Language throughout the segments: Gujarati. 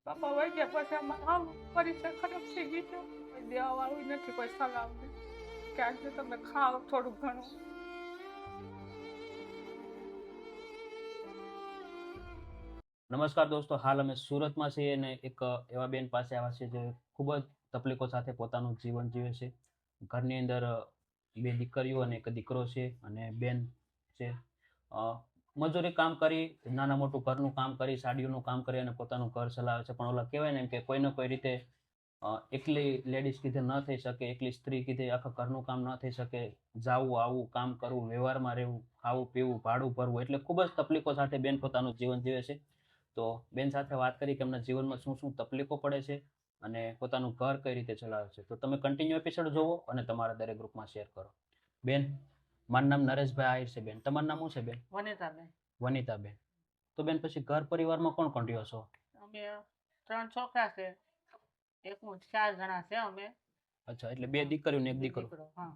પપ્પા વહી ગયા પછી અમારે આવું પરીક્ષા ખરાબ થઈ ગઈ છે. કોઈ દેવા વાળું નથી, કોઈ સલાહ નથી કે આજે તમે ખાઓ થોડું ઘણું. નમસ્કાર દોસ્તો, હાલ અમે સુરતમાં છીએ અને એક એવા બેન પાસે આવ્યા છે જે ખૂબ જ તકલીફો સાથે પોતાનું જીવન જીવે છે. ઘરની અંદર બે દીકરીઓ અને એક દીકરો છે અને બેન છે. અ, મજૂરી કામ કરી, નાના મોટું ઘરનું કામ કરી, સાડીઓનું કામ કરી અને પોતાનું ઘર ચલાવે છે. પણ ઓલા કહેવાય ને એમ કે કોઈને કોઈ રીતે એકલી લેડીઝ કીધે ન થઈ શકે, એકલી સ્ત્રી કીધે આખા ઘરનું કામ ન થઈ શકે. જાવું આવવું, કામ કરવું, વ્યવહારમાં રહેવું, ખાવું પીવું, ભાડું ભરવું, એટલે ખૂબ જ તકલીફો સાથે બેન પોતાનું જીવન જીવે છે. તો બેન સાથે વાત કરી કે એમના જીવનમાં શું શું તકલીફો પડે છે અને પોતાનું ઘર કઈ રીતે ચલાવે છે. તો તમે કન્ટિન્યુ એપિસોડ જોવો અને તમારા દરેક ગ્રુપમાં શેર કરો. બેન, મારું નામ નરેશભાઈ આહિર છે. બેન, તમારું નામ શું છે બેન? વનિતાબેન. વનિતાબેન. તો બેન, પછી ઘર પરિવારમાં કોણ કોણ રહ્યો છો? અમે 3 છોકરા છે, એક હું, 4 જણા છે અમે. અચ્છા, એટલે 2 દીકરીઓ ને 1 દીકરો. દીકરો, હા.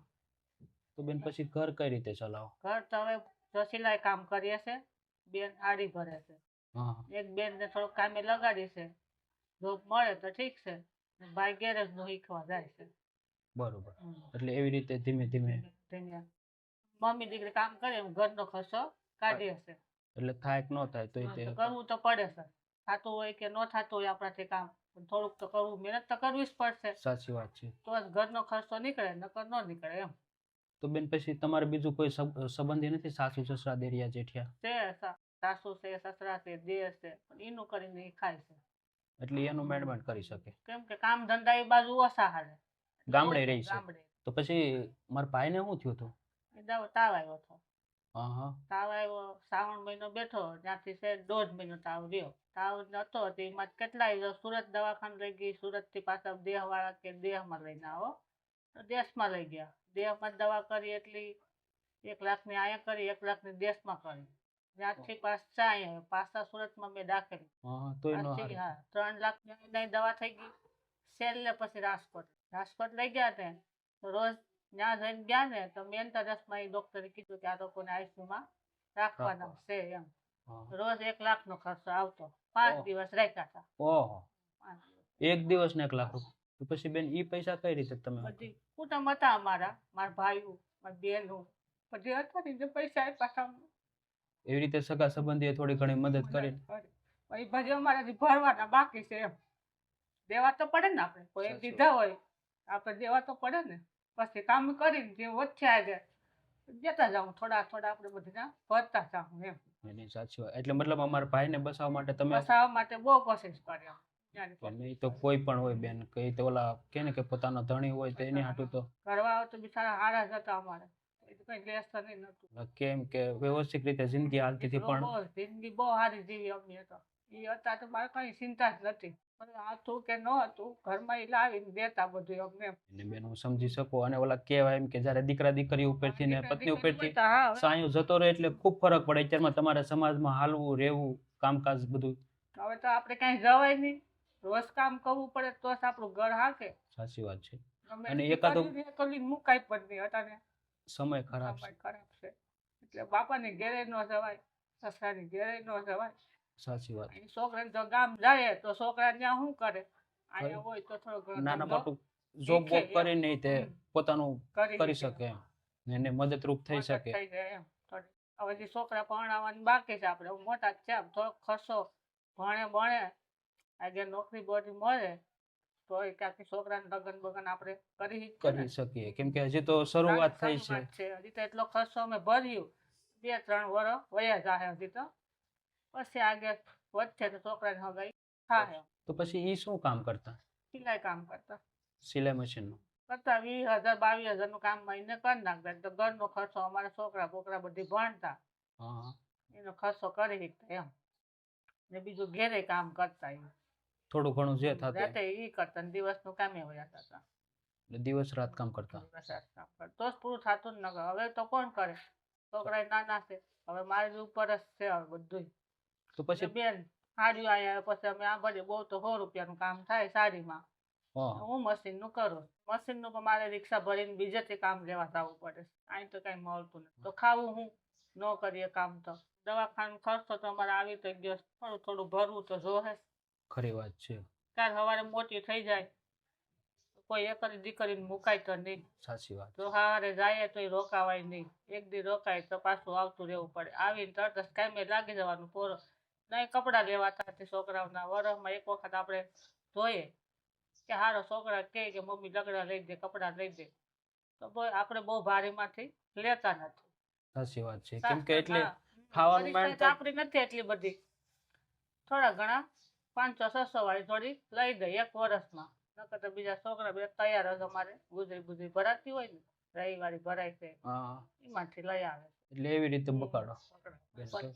તો બેન, પછી ઘર કઈ રીતે ચલાવો? ઘર તો હવે જો સિલાઈ કામ કરીએ છે, બેન આડી ભરે છે. હા. એક બેન ને થોડુંક કામે લગાડી છે, જોબ મળે તો ઠીક છે. ભાઈ ગેરેજ નું શીખવા જાય છે. બરોબર. એટલે એવી રીતે ધીમે ધીમે ધીમે મમ્મી દીકરી કામ કરે, ઘરનો ખર્ચો કાઢીએ છે. એટલે થાય કે ન થાય તો કરવું તો પડે છે. થતું હોય કે ન થતું હોય આપણાથી કામ, થોડુંક તો કરવું, મહેનત તો કરવી જ પડશે. સાચી વાત છે. તો જ ઘરનો ખર્ચો નીકળે, નકર ન નીકળે એમ. તો બેન, પછી તમારે બીજું કોઈ સંબંધી નથી? સાસુ સસરા દેરિયા જેઠિયા છે, સાસુ છે, સસરા છે, દેર છે, પણ એનું કરીને એ ખાય છે. એટલે એનું મેનેજમેન્ટ કરી શકે, કેમ કે કામ ધંધા એ બાજુ ઓછા હાલે, ગામડે રહી છે. તો પછી મારા ભાઈને શું થયું હતું? તાવ આવ્યો હતો. હા હા. તાવ આવ્યો, શ્રાવણ મહિનો બેઠો, ત્યાંથી છે 1.5 મહિનો તાવ રહ્યો. તાવ નતો એમાં કેટલાય સુરત દવાખાને લઈ ગઈ, સુરત થી પાછા દેહ વાળા કે દેહમાં લઈને આવો, તો દેશમાં લઈ ગયા. દેહમાં દવા કરી એટલી 1 લાખની અહીંયા કરી, 1 લાખની દેશમાં કરી. ત્યાંથી પાછા સુરતમાં મેં દાખલ. હા, તો એનો 3 લાખની દવા થઈ ગઈ. છેલ્લે પછી રાજકોટ લઈ ગયા ને, તો રોજ ત્યાં જઈને ગયા ને તો મેન્ટરસમાં એ ડોક્ટરે કીધું કે આ લોકોને આઈસીયુમાં રાખવાના છે એમ. રોજ 1 લાખનો ખર્ચો આવતો. 5 દિવસ રાખ્યા હતા. ઓહો, 1 દિવસ ને 1 લાખ રૂપિયા. તો પછી બેન, ઈ પૈસા કઈ રીતે તમે? બધી કુટુંબ હતા અમારા, મારા ભાઈઓ, મારી બહેનો, બધી હતા ને પૈસા આપ્યા હતા. એવી રીતે સગા સંબંધીએ થોડી ઘણી મદદ કરી. પછી ભજી અમારાથી ભરવાના બાકી છે એમ. દેવા તો પડે ને, આપણે કોઈ દીધા હોય આપણે દેવા તો પડે ને. પછી કામ કરીને જે વધ્યા છે દેતા જાઉં, થોડા થોડા આપણે બધા ભરતા જાઉં એમ. એની સાચી વાત. એટલે મતલબ અમારા ભાઈને બસાવવા માટે તમે? બસાવવા માટે બહુ કોશિશ કરી. નહીં તો કોઈ પણ હોય બેન, કઈ તો ઓલા કે ને કે પોતાનો ધણી હોય તો એની હાટું તો કરવા તો બિચારા હારા જ હતા અમારે. કઈ લેસન નતું. કેમ કે વ્યવસ્થિત રીતે જિંદગી હાલતી હતી, પણ જિંદગી બહુ સારી જીવી અમે તો. એ હતા તો મારે કઈ ચિંતા જ નથી. હતું કે ન હતું, ઘરમાં એ લાવીને દેતા બધું અમને. બેન, હું સમજી શકું. અને ઓલા કહેવાય એમ કે જયારે દીકરા દીકરી ઉપરથી ને પત્ની ઉપરથી સાયો જતો રહે એટલે ખૂબ ફરક પડે. અત્યારમાં તમારે સમાજમાં હાલવું રહેવું, કામકાજ બધું. હવે તો આપણે કઈ જવાય નહીં, રોજ કામ કરવું પડે તો જ આપણું ઘર હાકે. સાચી વાત છે. અને એકાદું મુકાય પણ નહીં. અત્યારે સમય ખરાબ છે એટલે બાપાની ઘેરે ન જવાય, સસરાની ઘેરે ન જવાય. સાચી વાત. છોકરાને જો ગામ જાય તો છોકરા ત્યાં શું કરે? અહીંયા હોય તો થોડો નાના મોટું જોબ વોબ કરીને તે પોતાનું કરી શકે, એને મદદરૂપ થઈ શકે. હવે જે છોકરા ભણાવવાની બાકી છે, આપણે મોટા છે, થોડોક ખર્ચો ભણે આજે નોકરી બોકરી મળે તો ક્યાંક છોકરાને લગ્ન બગન આપણે કરી શકીએ. કેમ કે હજી તો શરૂઆત થઈ છે. હજી તો એટલો ખર્ચો અમે ભર્યું, 2-3 વર્ષ વયા જાય હજી તો. પછી આગળ વધશે તો છોકરાને હગાઈ થાય. તો પછી ઈ શું કામ કરતા? સિલાઈ કામ કરતા. સિલાઈ મશીનનું કરતા 20,000-22,000 નું કામ મહિને કરી નાખતા. તો ઘરનો ખર્ચો, અમારા છોકરા બોકરા બધી ભણતા, એનો ખર્ચો કરી શકતા એમ. ને બીજું ઘેરે કામ કરતા, થોડું ઘણું જે થતું રાતે ઈ કરતા, દિવસનું કામે વયા જતા. દિવસ રાત કામ કરતા. તો જ પૂરું થતું જ ન. હવે તો કોણ કરે? છોકરા નાના છે, હવે મારી ઉપર જ છે બધું. તો પછી બેન સાડીઓ આવ્યા પછી અમે આ બધી બહુ તો 100 રૂપિયાનું કામ થાય સાડીમાં. હું મશીનનું કરું. મશીનનું પણ મારે રિક્ષા ભરીને બીજેથી કામ લેવા જવું પડે. અહીં તો કઈ મળતું નથી. તો ખાવું હું ન કરીએ કામ તો. દવાખાનું ખર્ચો તો અમારે આવી તો ગયો, થોડું થોડું ભરવું તો જોહે. ખરી વાત છે. કાલ સવારે મોટી થઈ જાય કોઈ એક જ દીકરીને મુકાય તો નહીં. સાચી વાત. જો સવારે જાય તો એ રોકાવાય નહીં. એક દી રોકાય તો પાછું આવતું રહેવું પડે. આવીને તરત જ કામે લાગી જવાનું. પોરો નહીં કપડાં લેવાતા નથી છોકરાઓના. વરસમાં એક વખત આપણે જોઈએ કે હારો છોકરા કહે કે મમ્મી લગડા લઈ દે, કપડાં લઈ દે, તો આપણે બહુ ભારીમાંથી લેતા નથી. સાચી વાત છે. કેમ કે એટલે હા. ખાવાનું માંડ પરિસ્થિતિ આપણી નથી એટલી બધી. થોડા ઘણા 500-600 વાળી થોડી લઈ દે એક વર્ષમાં. નકર તો બીજા છોકરા બધા તૈયાર જ અમારે ગુજરી ભરાતી હોય ને, રવિવારી ભરાય છે, હા એમાંથી લઈ આવે. એટલે એવી રીતે બકાડો. બેન, પછી,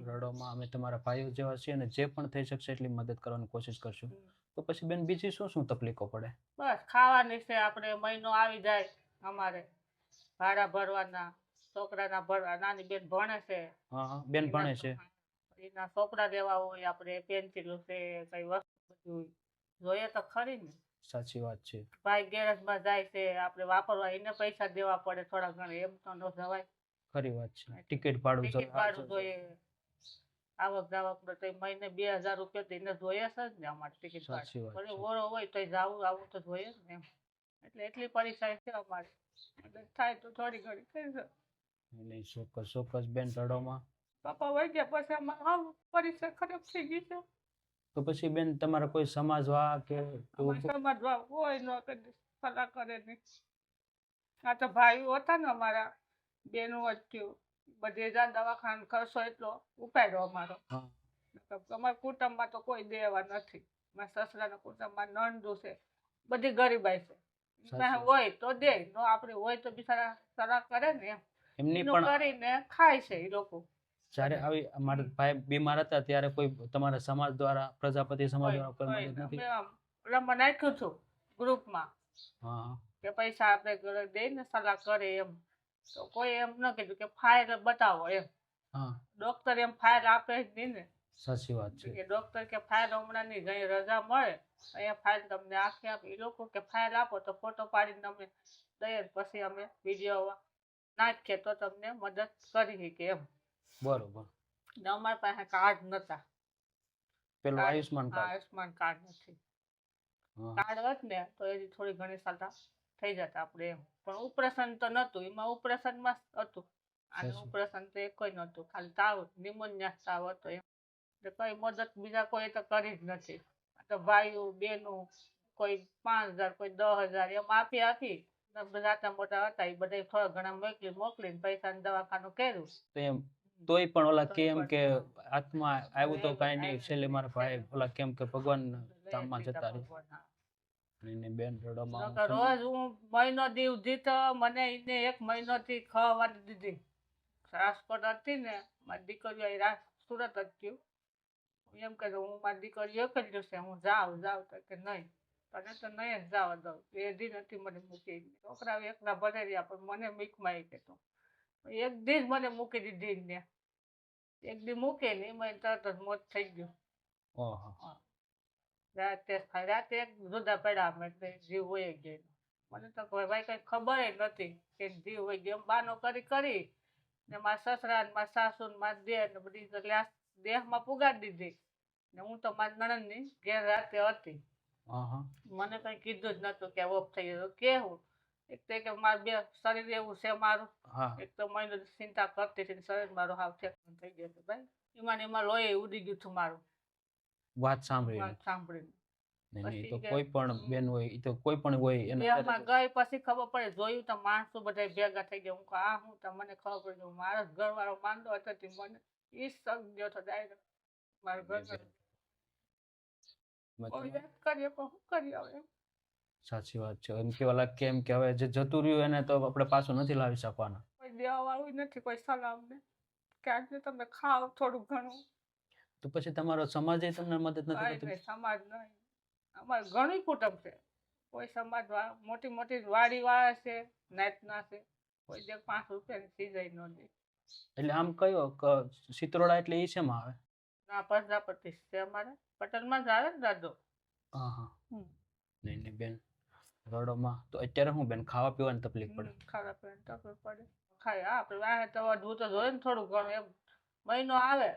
રડોમાં અમે તમારા ભાઈઓ જેવા છીએ ને જે પણ થઈ શકશે એટલી મદદ કરવાની કોશિશ કરશું. તો પછી બેન બીજી શું તકલીફો પડે? બસ ખાવાની છે. આપણે મહિનો આવી જાય અમારે ભાડા ભરવાના, છોકરાના ભરવા. નાની બેન ભણે છે. હા બેન ભણે છે. એના ચોપડા લેવા હોય, આપણે પેન્સિલો છે, કઈ વસ્તુ બધું જોઈએ તો ખરી ને. સાચી વાત છે. ભાઈ ગેરેજમાં જાય છે, આપણે વાપરવા એને પૈસા દેવા પડે થોડા ઘણા. એમ તો ન જવાય. ખરી વાત છે. ટિકિટ ભાડું જોઈએ, આવક જાવક તો મહિને 2000 રૂપિયા તો એને જોઈએ છે જ ને અમારે ટિકિટ ભાડું. ઓરો હોય તો આવું તો જોઈએ જ ને એમ. એટલે એટલી પરેશાની છે અમારે. થાય તો થોડી ઘણી થઈ જાય. નહીં, ચોક્કસ બેન. રડોમાં પપ્પા વહી ગયા પછી અમારે પરીક્ષા ખરાબ થઈ ગઈ છે. તો પછી બેન તમારા કોઈ સમાજવા કે સમજવા કોઈ ન કરી સલાહ કરે નહીં. આ તો ભાઈઓ હતા ને અમારા, બેનું જ થયું. બધે જા દવાખાના ખર્ચો એટલો ઉપાડ્યો અમારો. અમારા કુટુંબમાં તો કોઈ દેવા નથી. મારા સસરાના કુટુંબમાં નણંદો છે, બધી ગરીબાઈ છે. હોય તો દે, નો આપણે હોય તો બિચારા સલાહ કરે ને એમ. એમની પણ કરીને ખાય છે એ લોકો. જ્યારે આવી અમારા ભાઈ બીમાર હતા ત્યારે કોઈ તમારા સમાજ દ્વારા, પ્રજાપતિ સમાજ દ્વારા કોઈ મદદ નથી? ઓલામાં નાખ્યું હતું ગ્રુપમાં કે પૈસા આપણે દઈને સલાહ કરે એમ. તો કોઈ એમ ન કીધું કે ફાઇલ બતાવો એમ. ડોક્ટર એમ ફાઇલ આપે જ નહીં ને. સાચી વાત છે. કે ડોક્ટર કે ફાઇલ હમણાં ની ગઈ રજા મળે અહીંયા ફાઇલ તમને આખી આપે. એ લોકો કે ફાઇલ આપો તો ફોટો પાડીને અમે દઈએ, પછી અમે વિડીયો નાખીએ તો તમને મદદ કરી કે એમ. બરોબર. અમારી પાસે કાર્ડ નતા. પેલું આયુષ્માન કાર્ડ નથી. કાર્ડ હોત ને તો એની થોડી ઘણી સલાહ થઈ જતા આપણે એમ. પણ ઓપરેશન તો નતું. એમાં ઓપરેશનમાં હતું. અને ઓપરેશન તો એક કોઈ નતું. ખાલી તાવ, નિમોનિયા તાવ હતો એમ. કઈ મદદ બીજા કોઈ તો કરી જ નથી. તો ભાઈઓ બેનો કોઈ 5000, કોઈ 10000 એમ આપી બધા મોટા હતા એ બધા થોડા ઘણા મોકલીને પૈસાનું દવાખાનું કર્યું. તોય પણ ઓલા કેમ કે હાથમાં આવ્યું તો કઈ નહીં. છેલ્લે મારા ભાઈ ઓલા કેમ કે ભગવાન ધામમાં જતા રહે. બેન રડોમાં રોજ હું મહિનો દીવ જીતો. મને એને 1 મહિનોથી ખાવાની દીધી. રાજકોટ હતી ને મારી દીકરીઓ સુરત જ થયું. એમ કે હું મારી દીકરીઓ એક જ દિવસે હું જાઉં તો કે નહીં, તને તો નહીં જ જવા દઉં. એ દી નથી મને મૂકી. છોકરાઓ એકલા ભલે રહ્યા પણ મને મીકમાં કે તું એક દી જ મને મૂકી દીધી ને. એક દી મૂકે ને એમાં તરત જ મોત થઈ ગયું. રાતે એક જુદા પડ્યા અમે એટલે જીવ વહી ગયો. મને તો ભાઈ કઈ ખબર નથી કે જીવ વહી ગયો. બાનો કરી ને મારા સસરા ને મારા સાસુ ને મારા દેર ને બધી દેહમાં પુગાડી દીધી. ને હું તો મારી નણંદની ઘેર રાતે હતી. મને કઈ કીધું જ નતું કે ઓફ થઈ ગયું. કેવું એક તો કે મારું બે શરીર એવું છે મારું. એક તો મહિનો ચિંતા કરતી હતી. શરીર મારું હાવ ઠેકાણું થઈ ગયું હતું ભાઈ. એમાં લોહી ઉડી ગયું હતું મારું વાત સાંભળીને. તો કોઈ પણ બેન હોય એ તો કોઈ પણ હોય એમાં ગઈ પછી ખબર પડે. જોયું તો માણસો બધા ભેગા થઈ ગયા. હું આ હું તો મને ખબર પડી. મારો ઘરવાળો માંદો હતો મને ઈ સગ ગયો હતો ડાયરેક્ટ. મારો ઘર સાચી વાત છે. એમ કે ઓલા કેમ કે હવે જે જતું રહ્યું એને તો આપણે પાછું નથી લાવી શકવાના. કોઈ દેવા વાળું નથી, કોઈ સલાહ ને કે આજે તમે ખાવ થોડું ઘણું. તો પછી તમારો સમાજ તમને મદદ નથી કરતો? સમાજ નહીં. અમારે ઘણી કુટુંબ છે. કોઈ સમાજ મોટી વાડી વાળા છે, નાતના છે. કોઈ જે 5 રૂપિયાની સીજાઈ ન દે. એટલે આમ કયો સિત્રોડા એટલે ઈ શેમાં આવે? ના, પ્રજાપતિ છે અમારે. પટેલમાં જ આવે ને દાદો. નહીં બેન રડોમાં તો અત્યારે હું બેન ખાવા પીવાની તકલીફ પડે? ખાવા પીવાની તકલીફ પડે. ખાય આપણે વાહે તો વધવું તો જોઈએ ને થોડું ઘણું એમ. મહિનો આવે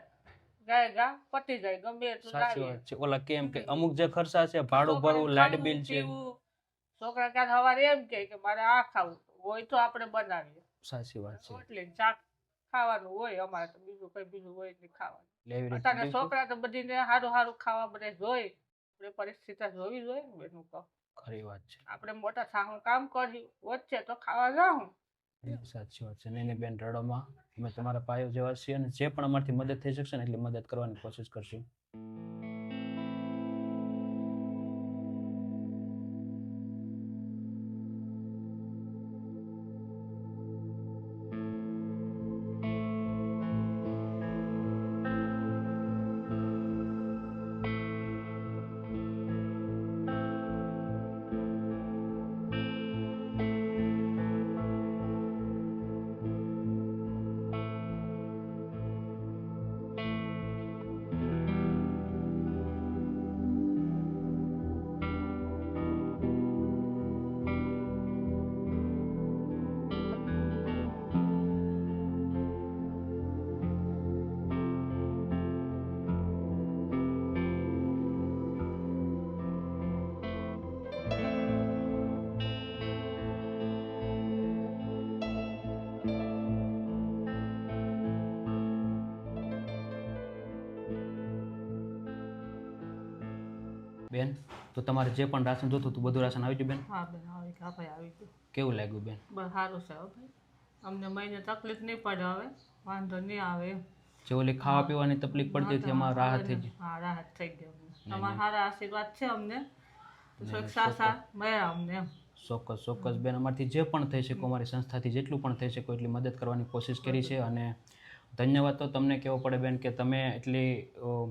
ગા પતી જાય ગમે એટલું સાચી લાવીએ. વાત છે. ઓલા કેમ કે અમુક જે ખર્ચા છે ભાડું ભરવું, છોકરાને લાઇટ ખાવું, બિલ છે. પીવું. છોકરા ક્યાં સવારે એમ કે મારે આ ખાવું હોય તો આપણે બનાવીએ. સાચી વાત છે. રોટલી ને શાક ખાવાનું હોય અમારે તો બીજું કઈ બીજું હોય નહીં ખાવાનું. એટલે એવી રીતે અત્યારે દિવસો છોકરા તો બધીને સારું સારું ખાવા બધે જોઈ આપણે પરિસ્થિતિ જોવી જોઈએ ને બેનું કહો. ખરી વાત છે. આપણે મોટા થાનું કામ કર્યું વચ્ચે તો ખાવા જાઉં. સાચી વાત છે. નહીં બેન, રડોમાં અમે તમારા પાયો જેવા છીએ અને જે પણ અમારથી મદદ થઈ શકશે ને એટલી મદદ કરવાની કોશિશ કરશું. બેન, તો તમારે જે પણ રાશન જોતું હતું બધું રાશન આવી ગયું બેન? હા બેન આવી ગયા ભાઈ આવી ગયું. કેવું લાગ્યું બેન? બસ સારું છે હો ભાઈ. અમને મહિને તકલીફ નહીં પડે હવે વાંધો નહીં આવે એમ. જે ઓલી ખાવા પીવાની તકલીફ પડતી હતી એમાં રાહત થઈ ગઈ? હા રાહત થઈ ગઈ અમને. તમારા સારા આશીર્વાદ છે અમને તો થોડીક સાસા મળ્યા અમને એમ. ચોક્કસ ચોક્કસ બેન, અમારથી જે પણ થઈ શકે, અમારી સંસ્થાથી જેટલું પણ થઈ શકે એટલી મદદ કરવાની કોશિશ કરી છે. અને ધન્યવાદ તો તમને કહેવો પડે બેન કે તમે એટલી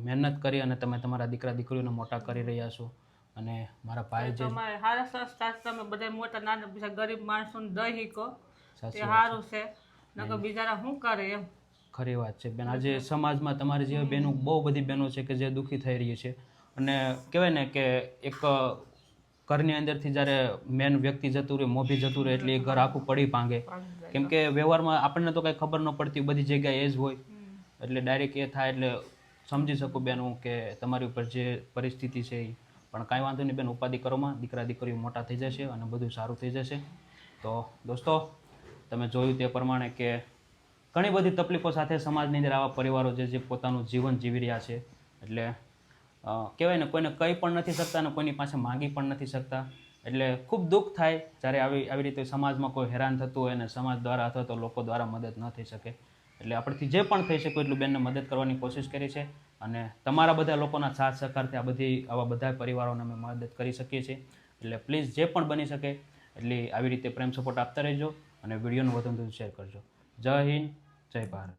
મહેનત કરી અને તમે તમારા દીકરા દીકરીઓને મોટા કરી રહ્યા છો. અને મારા ભાઈ જે તમારે સારા સંસ્થા તમે બધા મોટા નાના બીજા ગરીબ માણસોને દઈ શકો તે સાચી વાત સારું છે. નકર બિચારા શું કરે એમ. ખરી વાત છે બેન. આજે સમાજમાં તમારી જેવી બહેનો બહુ બધી બહેનો છે કે જે દુઃખી થઈ રહી છે. અને કહેવાય ને કે એક ઘરની અંદરથી જ્યારે મેન વ્યક્તિ જતું રહે, મોભી જતું રહે એટલે એ ઘર આખું પડી ભાંગે. કેમ કે વ્યવહારમાં આપણને તો કંઈ ખબર ન પડતી, બધી જગ્યાએ એ જ હોય. એટલે ડાયરેક્ટ એ થાય એટલે સમજી શકું બેન હું કે તમારી ઉપર જે પરિસ્થિતિ છે એ. પણ કાંઈ વાંધો નહીં બેન, ઉપાધિ કરોમાં, દીકરા દીકરીઓ મોટા થઈ જશે અને બધું સારું થઈ જશે. તો દોસ્તો, તમે જોયું તે પ્રમાણે કે ઘણી બધી તકલીફો સાથે સમાજની અંદર આવા પરિવારો જે પોતાનું જીવન જીવી રહ્યા છે. એટલે કહેવાય ને કોઈને કંઈ પણ નથી શકતા અને કોઈની પાસે માંગી પણ નથી શકતા. એટલે ખૂબ દુઃખ થાય જ્યારે આવી રીતે સમાજમાં કોઈ હેરાન થતું હોય અને સમાજ દ્વારા અથવા તો લોકો દ્વારા મદદ ન થઈ શકે. એટલે આપણથી જે પણ થઈ શકે એટલું બેનને મદદ કરવાની કોશિશ કરી છે. અને તમારા બધા લોકોના સાથ સહકારથી આવા બધા પરિવારોને અમે મદદ કરી શકીએ છીએ. એટલે પ્લીઝ જે પણ બની શકે એટલી આવી રીતે પ્રેમ સપોર્ટ આપતા રહેજો અને વિડીયોનું વધુ શેર કરજો. જય હિન્દ, જય ભારત.